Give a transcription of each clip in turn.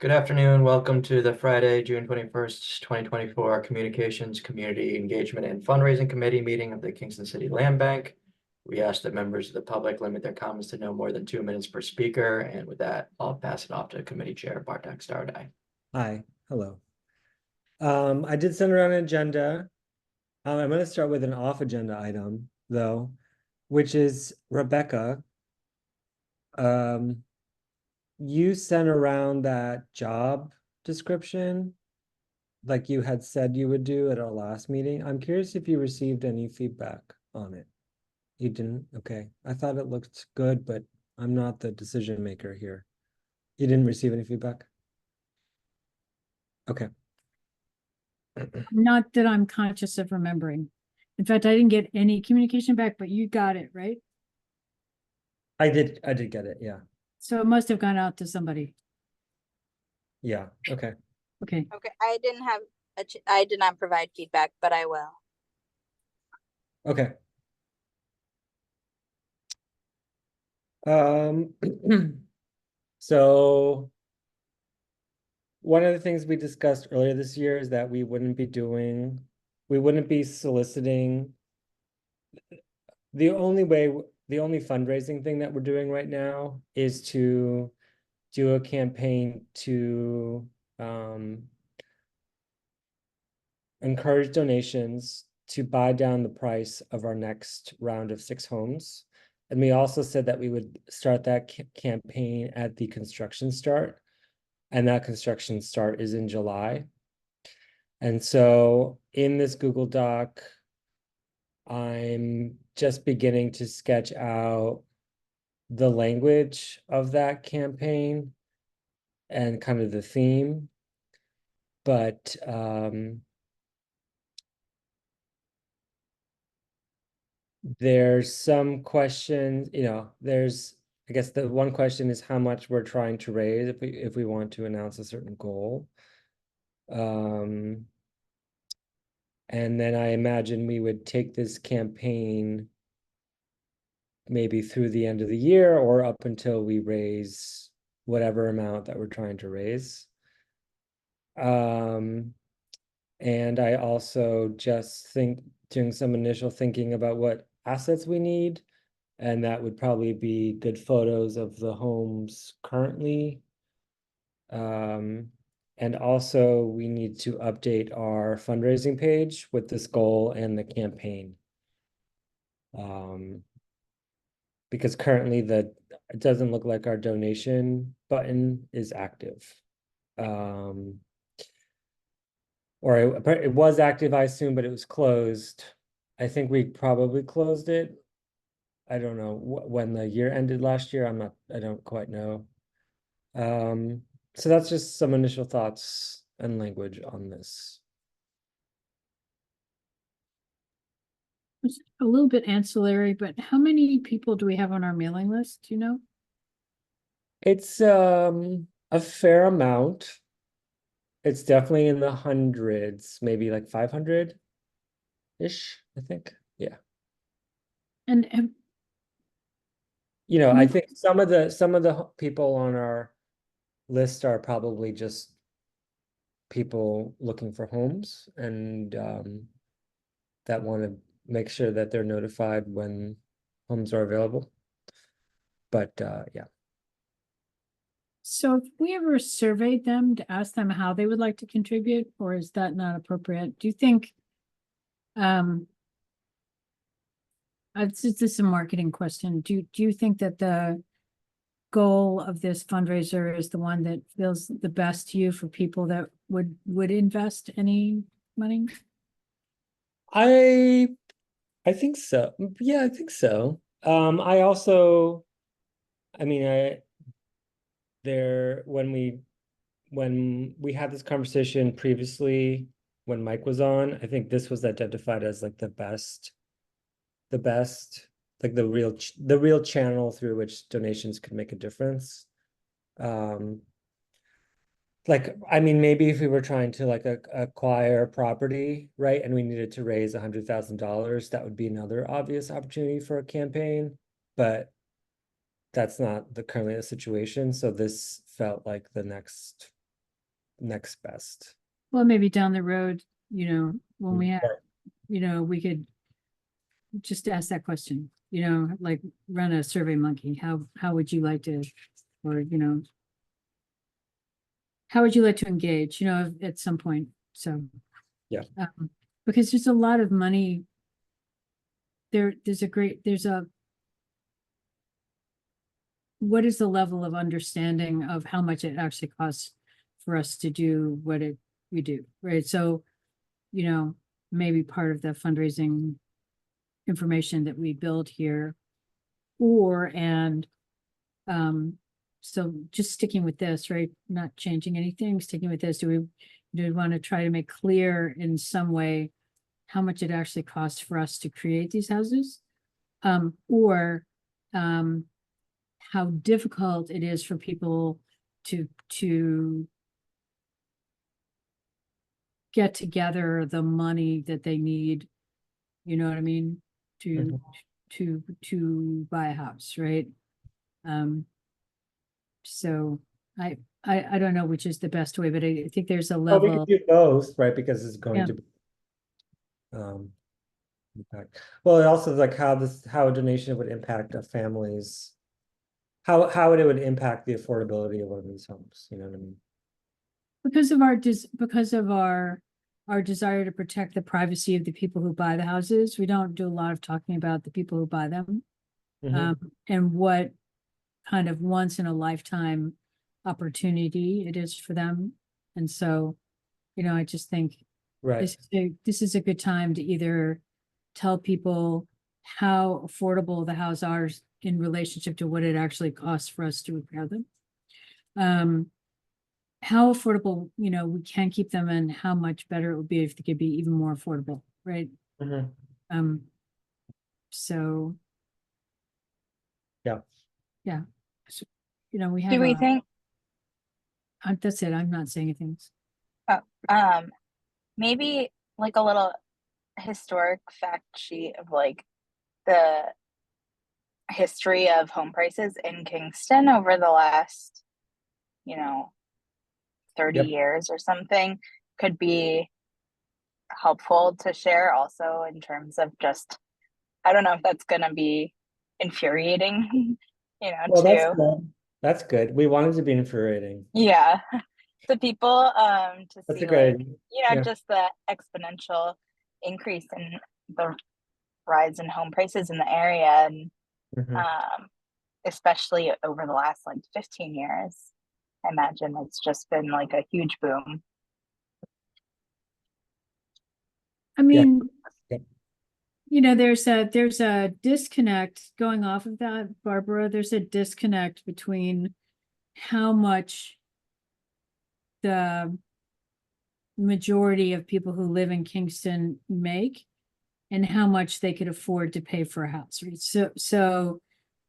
Good afternoon. Welcome to the Friday, June 21st, 2024 Communications, Community Engagement and Fundraising Committee meeting of the Kingston City Land Bank. We ask that members of the public limit their comments to no more than 2 minutes per speaker. And with that, I'll pass it off to Committee Chair Bartek Stardai. Hi, hello. I did send around an agenda. I'm going to start with an off-agenda item, though, which is Rebecca. You sent around that job description, like you had said you would do at our last meeting. I'm curious if you received any feedback on it. You didn't? Okay. I thought it looked good, but I'm not the decision maker here. You didn't receive any feedback? Okay. Not that I'm conscious of remembering. In fact, I didn't get any communication back, but you got it, right? I did get it, yeah. So it must have gone out to somebody. Yeah, okay. Okay. Okay, I did not provide feedback, but I will. Okay. So one of the things we discussed earlier this year is that we wouldn't be soliciting. The only fundraising thing that we're doing right now is to do a campaign to encourage donations to buy down the price of our next round of 6 homes. And we also said that we would start that campaign at the construction start. And that construction start is in July. And so in this Google Doc, I'm just beginning to sketch out the language of that campaign and kind of the theme. But there's some questions, I guess the one question is how much we're trying to raise if we want to announce a certain goal. And then I imagine we would take this campaign maybe through the end of the year or up until we raise whatever amount that we're trying to raise. And I also just doing some initial thinking about what assets we need. And that would probably be good photos of the homes currently. And also we need to update our fundraising page with this goal and the campaign. Because currently it doesn't look like our donation button is active. Or it was active, I assume, but it was closed. I think we probably closed it. I don't know when the year ended last year. I don't quite know. So that's just some initial thoughts and language on this. It's a little bit ancillary, but how many people do we have on our mailing list? Do you know? It's a fair amount. It's definitely in the hundreds, maybe like 500-ish, I think. Yeah. And I think some of the people on our list are probably just people looking for homes and that want to make sure that they're notified when homes are available. But yeah. so if we ever surveyed them to ask them how they would like to contribute, or is that not appropriate? Do you think, this is a marketing question. Do you think that the goal of this fundraiser is the one that feels the best to you for people that would invest any money? I think so. Yeah, I think so. I also, I mean, when we had this conversation previously when Mike was on, I think this was identified as like the best, like the real channel through which donations could make a difference. Like, I mean, maybe if we were trying to like acquire property, right, and we needed to raise $100,000, that would be another obvious opportunity for a campaign, but that's not currently the situation. So this felt like the next next best. Well, maybe down the road, when we have, Right. we could just ask that question, like run a Survey Monkey. How would you like to, or, how would you like to engage, at some point? So. Yeah. Because there's a lot of money. What is the level of understanding of how much it actually costs for us to do what we do, right? So, maybe part of the fundraising information that we build here, so just sticking with this, right? Not changing anything, sticking with this. Do we want to try to make clear in some way how much it actually costs for us to create these houses? Or how difficult it is for people to get together the money that they need, you know what I mean? To buy a house, right? So I don't know which is the best way, but I think there's a Well, we level. could do both, right? Because it's going Yeah. to be impact. Well, it also like how a donation would impact a family's, how it would impact the affordability of one of these homes, you know what I mean? Because of our desire to protect the privacy of the people who buy the houses, we don't do a lot of talking about the people who buy them. Mhm. And what kind of once in a lifetime opportunity it is for them. And so, I just think Right. this is a good time to either tell people how affordable the houses are in relationship to what it actually costs for us to repair them. How affordable, we can keep them, and how much better it would be if they could be even more affordable, right? Mhm. So. Yeah. Yeah. So, we Do have we think, that's it. I'm not saying anything. maybe like a little historic fact sheet of like the history of home prices in Kingston over the last, 30 Yep. years or something could be helpful to share also in terms of just, I don't know if that's going to be infuriating, Well, that's to, good. That's good. We wanted to be infuriating. yeah, to people, to That's a see good like, idea. Yeah. just the exponential increase in the rise in home prices in the area. And Mhm. especially over the last like 15 years, I imagine it's just been like a huge boom. I mean, Yeah. there's a disconnect going off of that, Barbara. There's a disconnect between how much the majority of people who live in Kingston make and how much they could afford to pay for a house, right? So,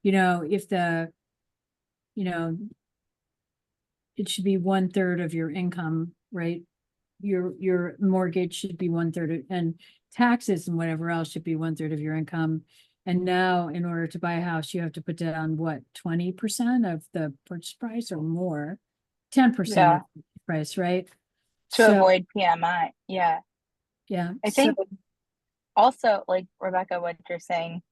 if it should be 1/3 of your income, right? Your mortgage should be 1/3 and taxes and whatever else should be 1/3 of your income. And now in order to buy a house, you have to put down what, 20% of the purchase price or more, 10% of the price, right? To So, avoid PMI. Yeah. yeah. I think also like Rebecca, what you're saying,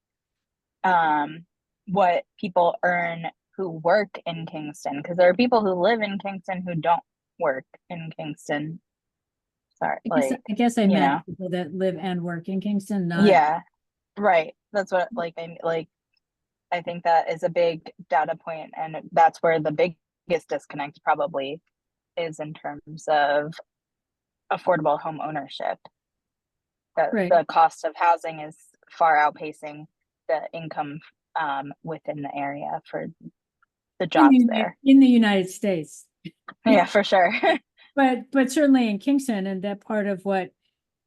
what people earn who work in Kingston, because there are people who live in Kingston who don't work in Kingston. Sorry, I guess I meant people that live and work in Kingston, not. Yeah, right. That's what I think that is a big data point, and that's where the biggest disconnect probably is in terms of affordable home ownership. Right. The cost of housing is far outpacing the income within the area for the jobs there. In the United States. Yeah, for sure. But certainly in Kingston, and that part of what,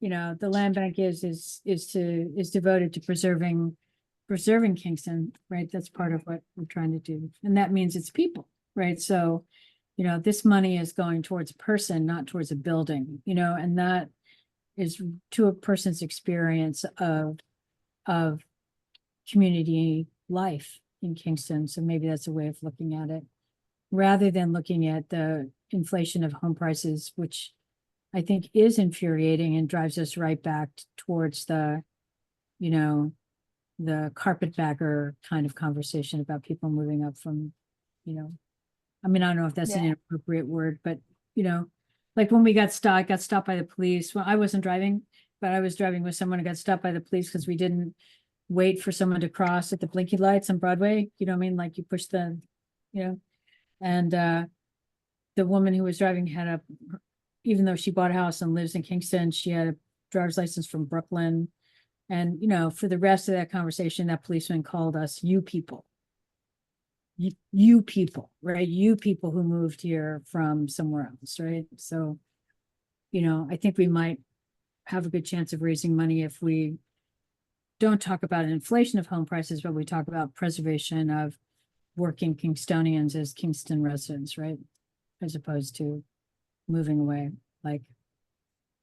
the land bank is devoted to preserving Kingston, right? That's part of what we're trying to do. And that means it's people, right? So, this money is going towards a person, not towards a building, and that is to a person's experience of community life in Kingston. So maybe that's a way of looking at it, rather than looking at the inflation of home prices, which I think is infuriating and drives us right back towards the, you know, the carpetbagger kind of conversation about people moving up from, you know, I mean, I don't know if that's an Yeah. inappropriate word, but, you know, like when we got stopped by the police. Well, I wasn't driving, but I was driving with someone who got stopped by the police because we didn't wait for someone to cross at the blinky lights on Broadway. You know what I mean? Like you push the, you know, and the woman who was driving had a, even though she bought a house and lives in Kingston, she had a driver's license from Brooklyn. And, you know, for the rest of that conversation, that policeman called us, you people. You people, right? You people who moved here from somewhere else, right? So, you know, I think we might have a good chance of raising money if we don't talk about inflation of home prices, but we talk about preservation of working Kingstonians as Kingston residents, right? As opposed to moving away. Like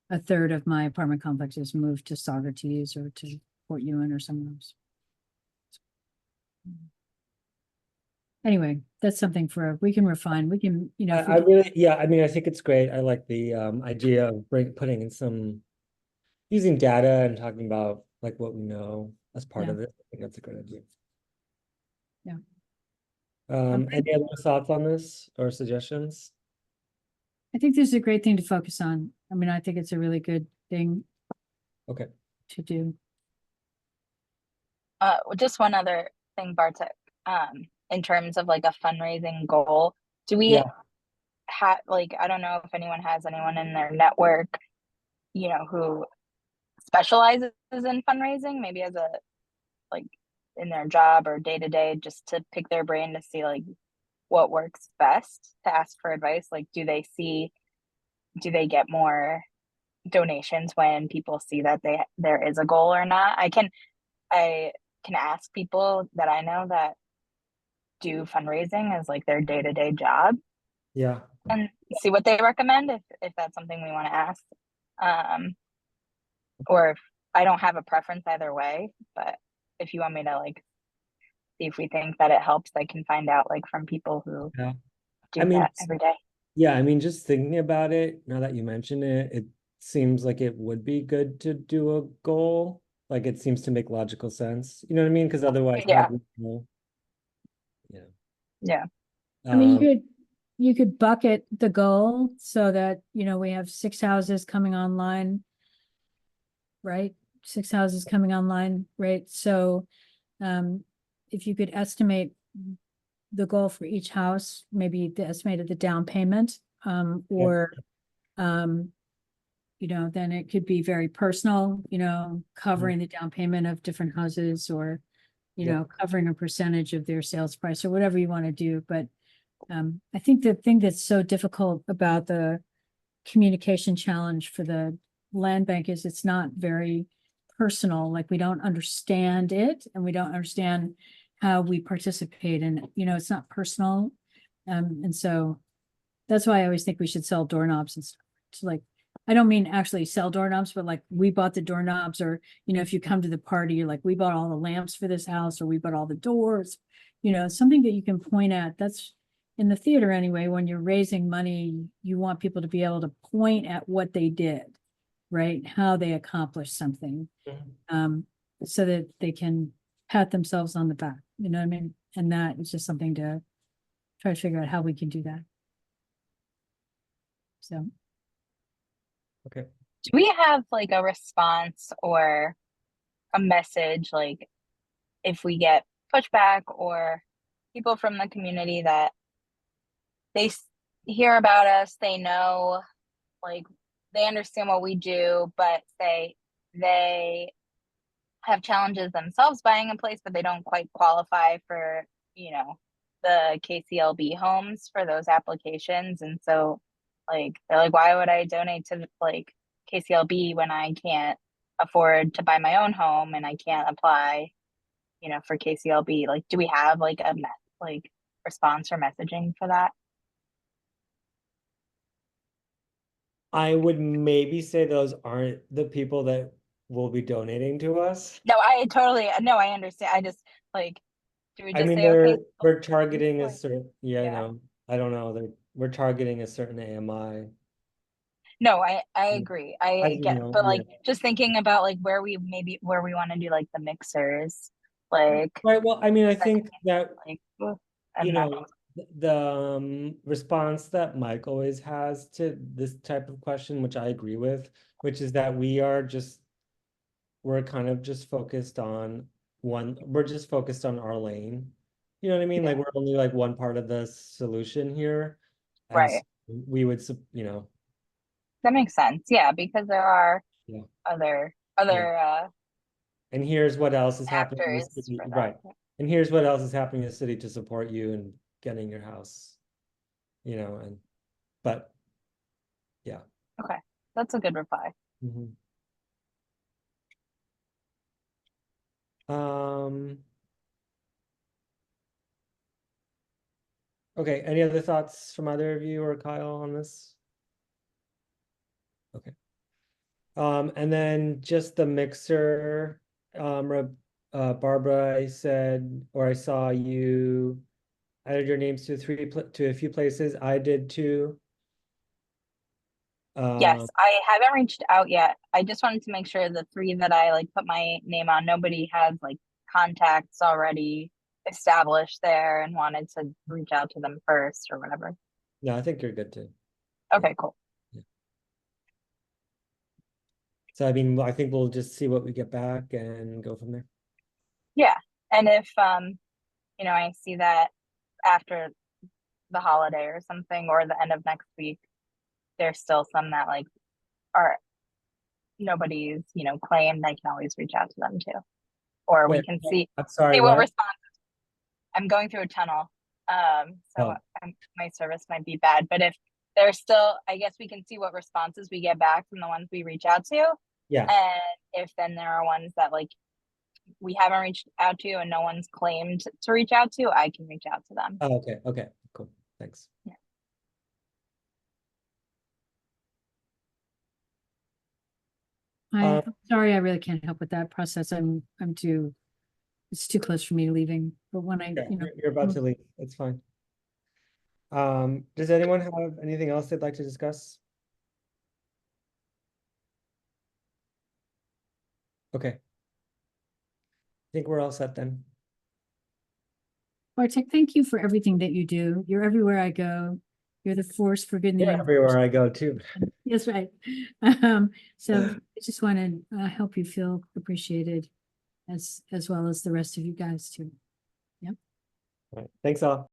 a third of my apartment complexes moved to Saugerties or to Port Ewan or somewhere else. Anyway, that's something we can refine. We can, you know, if we I can- really, yeah, I mean, I think it's great. I like the idea of putting in some, using data and talking about like what we know as part Yeah. of it. I think that's a good idea. Yeah. Any other thoughts on this or suggestions? I think this is a great thing to focus on. I mean, I think it's a really good thing Okay. to do. Just one other thing, Bartek, in terms of like a fundraising goal, do we Yeah. have, like, I don't know if anyone has anyone in their network, you know, who specializes in fundraising, maybe as a, like, in their job or day to day, just to pick their brain to see like what works best, to ask for advice. Like, do they get more donations when people see that there is a goal or not? I can ask people that I know that do fundraising as like their day-to-day job Yeah. and see what they recommend if that's something we want to ask. Or if I don't have a preference either way, but if you want me to like see if we think that it helps, I can find out like from people who Yeah. do I mean, that every day. yeah, I mean, just thinking about it, now that you mention it, it seems like it would be good to do a goal. Like it seems to make logical sense. You know what I mean? Because otherwise, how Yeah. do we know? Yeah. Yeah. I mean, Um, you could bucket the goal so that, you know, we have 6 houses coming online, right? 6 houses coming online, right? So, if you could estimate the goal for each house, maybe the estimate of the down payment, or, you know, then it could be very personal, you know, covering the down payment of different houses or, you Yeah. know, covering a percentage of their sales price or whatever you want to do. But I think the thing that's so difficult about the communication challenge for the land bank is it's not very personal. Like we don't understand it and we don't understand how we participate in it. You know, it's not personal. And so that's why I always think we should sell doorknobs and stuff. It's like, I don't mean actually sell doorknobs, but like we bought the doorknobs, or, you know, if you come to the party, you're like, we bought all the lamps for this house, or we bought all the doors, you know, something that you can point at. That's in the theater anyway, when you're raising money, you want people to be able to point at what they did, right? How they accomplished something, so that they can pat themselves on the back, you know what I mean? And that is just something to try to figure out how we can do that. So. okay. Do we have like a response or a message, like if we get pushback or people from the community that they hear about us, they know, like they understand what we do, but they have challenges themselves buying a place, but they don't quite qualify for, you know, the KCLB homes for those applications. And so like they're like, why would I donate to like KCLB when I can't afford to buy my own home and I can't apply, you know, for KCLB? Like, do we have like a like response or messaging for that? I would maybe say those aren't the people that will be donating to us. No, I totally, no, I understand. I just like, do we I just mean, say, okay, we're targeting a or- certain, yeah, yeah. no, I don't know. we're targeting a certain AMI. No, I Yeah. agree. I I get, know, but like yeah. just thinking about like where we want to do like the mixers, like Right, well, I mean, I setting think that, like you and know, the response that Mike always has to this type of question, which I agree with, which is that we're kind of just focused on we're just focused on our lane. You know what I mean? Like we're only like one part of the solution here. And right. we would, you know, That makes sense. Yeah, because there are yeah. other And here's what else is happening in the actors city, for right? that. And here's what else is happening in the city to support you in getting your house, you know, but yeah. Okay, that's a good reply. Mhm. Um, okay, any other thoughts from either of you or Kyle on this? Okay. And then just the mixer, Barbara, I said, or I saw you added your names to to a few places. I did too. Yes, I haven't reached out yet. I just wanted to make sure the three that I like put my name on, nobody has like contacts already established there and wanted to reach out to them first or whatever. No, I think you're good too. Okay, cool. So I mean, I think we'll just see what we get back and go from there. Yeah. And if I see that after the holiday or something or the end of next week, there's still some that like are nobody's, claimed, I can always reach out to them too. Or we Wait, can see I'm sorry, what what? response. I'm going through a tunnel. So Oh. my service might be bad, but if there's still, I guess we can see what responses we get back from the ones we reach out to. Yeah. And if then there are ones that like we haven't reached out to and no one's claimed to reach out to, I can reach out to them. Oh, okay, cool, thanks. Yeah. I'm sorry, I really can't help with that process. It's too close for me leaving, but when I, Yeah, you're about to leave, it's fine. Does anyone have anything else they'd like to discuss? Okay. I think we're all set then. Bartek, thank you for everything that you do. You're everywhere I go. You're the force for good in the Yeah, universe. everywhere I go too. That's right. So I just want to help you feel appreciated as well as the rest of you guys too. All right, thanks all.